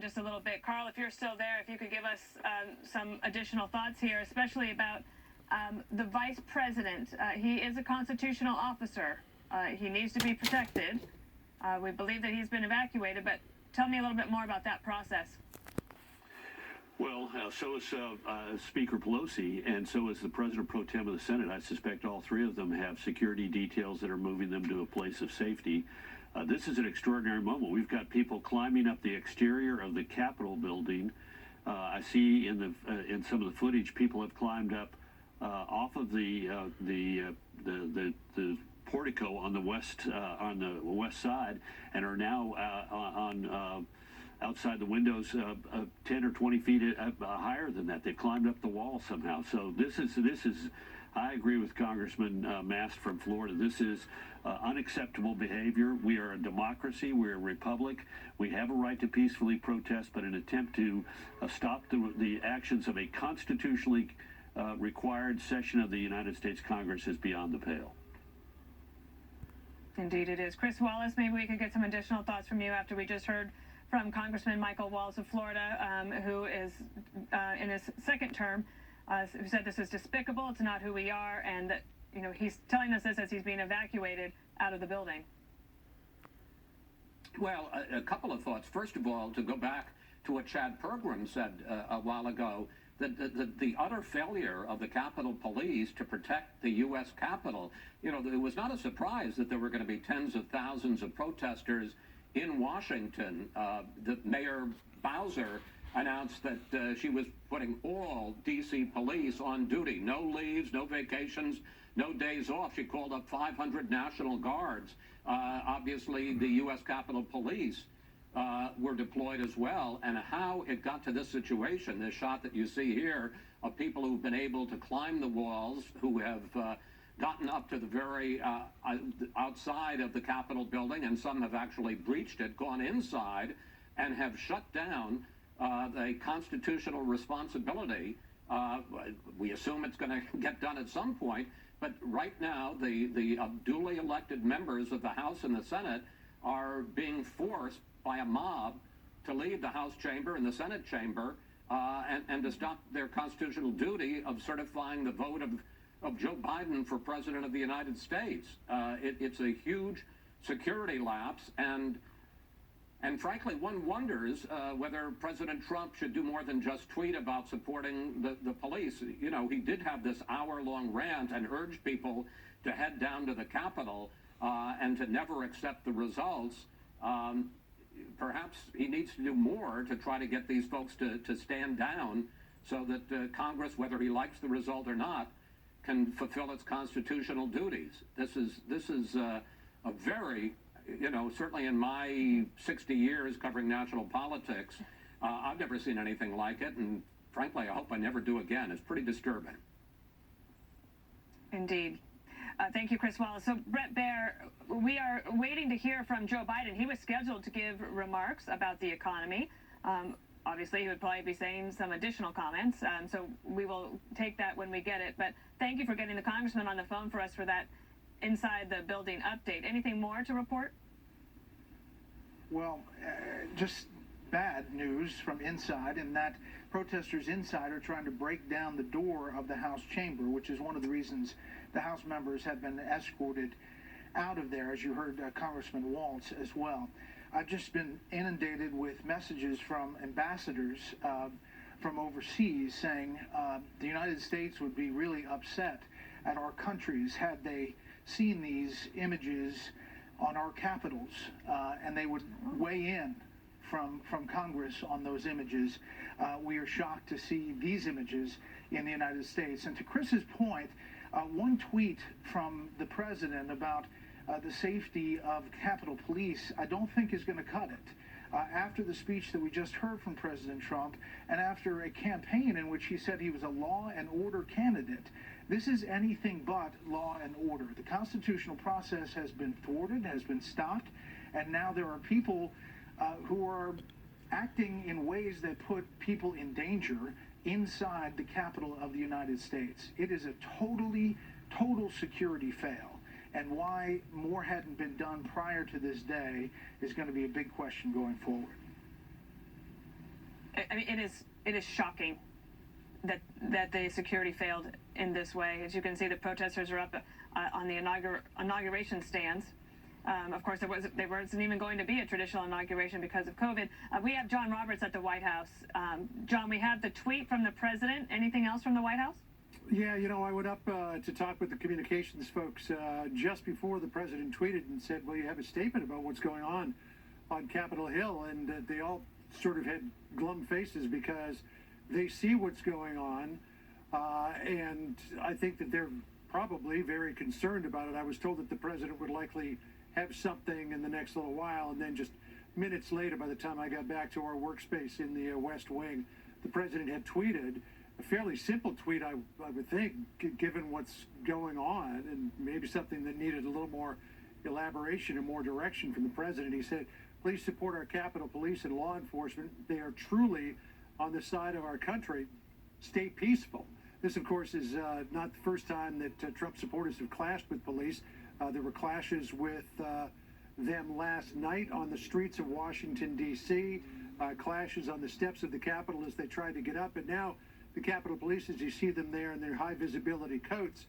just a little bit. Carl, if you're still there, if you could give us some additional thoughts here, especially about the vice president. He is a constitutional officer. He needs to be protected. We believe that he's been evacuated, but tell me a little bit more about that process. Well, so is Speaker Pelosi, and so is the President Pro Tem of the Senate. I suspect all three of them have security details that are moving them to a place of safety. This is an extraordinary moment. We've got people climbing up the exterior of the Capitol building. I see in some of the footage, people have climbed up off of the portico on the west side, and are now outside the windows 10 or 20 feet higher than that. They've climbed up the wall somehow. So this is. I agree with Congressman Mast from Florida. This is unacceptable behavior. We are a democracy. We're a republic. We have a right to peacefully protest, but an attempt to stop the actions of a constitutionally required session of the United States Congress is beyond the pale. Indeed it is. Chris Wallace, maybe we could get some additional thoughts from you after we just heard from Congressman Michael Waltz of Florida, who is in his second term, who said this is despicable, it's not who we are, and that, he's telling us this as he's being evacuated out of the building. Well, a couple of thoughts. First of all, to go back to what Chad Pergram said a while ago, the utter failure of the Capitol Police to protect the U.S. Capitol. It was not a surprise that there were going to be tens of thousands of protesters in Washington. The Mayor Bowser announced that she was putting all D.C. police on duty. No leaves, no vacations, no days off. She called up 500 National Guards. Obviously, the U.S. Capitol Police were deployed as well. And how it got to this situation, this shot that you see here of people who've been able to climb the walls, who have gotten up to the very outside of the Capitol building, and some have actually breached it, gone inside, and have shut down the constitutional responsibility. We assume it's going to get done at some point, but right now the duly elected members of the House and the Senate are being forced by a mob to leave the House chamber and the Senate chamber and to stop their constitutional duty of certifying the vote of Joe Biden for President of the United States. It's a huge security lapse, and frankly, one wonders whether President Trump should do more than just tweet about supporting the police. He did have this hour-long rant and urged people to head down to the Capitol and to never accept the results. Perhaps he needs to do more to try to get these folks to stand down so that Congress, whether he likes the result or not, can fulfill its constitutional duties. This is a very, certainly in my 60 years covering national politics, I've never seen anything like it, and frankly, I hope I never do again. It's pretty disturbing. Indeed. Thank you, Chris Wallace. So, Bret Baier, we are waiting to hear from Joe Biden. He was scheduled to give remarks about the economy. Obviously, he would probably be saying some additional comments, so we will take that when we get it. But thank you for getting the congressman on the phone for us for that inside the building update. Anything more to report? Well, just bad news from inside, in that protesters inside are trying to break down the door of the House chamber, which is one of the reasons the House members have been escorted out of there, as you heard Congressman Waltz as well. I've just been inundated with messages from ambassadors from overseas saying the United States would be really upset at our countries had they seen these images on our capitals, and they would weigh in from Congress on those images. We are shocked to see these images in the United States. And to Chris's point, one tweet from the president about the safety of Capitol Police, I don't think is going to cut it. After the speech that we just heard from President Trump, and after a campaign in which he said he was a law and order candidate, this is anything but law and order. The constitutional process has been thwarted, has been stopped, and now there are people who are acting in ways that put people in danger inside the Capitol of the United States. It is a total security fail. And why more hadn't been done prior to this day is going to be a big question going forward. I mean, it is shocking that the security failed in this way. As you can see, the protesters are up on the inauguration stands. Of course, there wasn't even going to be a traditional inauguration because of COVID. We have John Roberts at the White House. John, we have the tweet from the president. Anything else from the White House? Yeah, I went up to talk with the communications folks just before the president tweeted and said, well, you have a statement about what's going on Capitol Hill, and they all sort of had glum faces because they see what's going on, and I think that they're probably very concerned about it. I was told that the president would likely have something in the next little while, and then just minutes later, by the time I got back to our workspace in the West Wing, the president had tweeted a fairly simple tweet, I would think, given what's going on, and maybe something that needed a little more elaboration and more direction from the president. He said, please support our Capitol Police and law enforcement. They are truly on the side of our country. Stay peaceful. This, of course, is not the first time that Trump supporters have clashed with police. There were clashes with them last night on the streets of Washington, D.C., clashes on the steps of the Capitol as they tried to get up. And now the Capitol Police, as you see them there in their high visibility coats,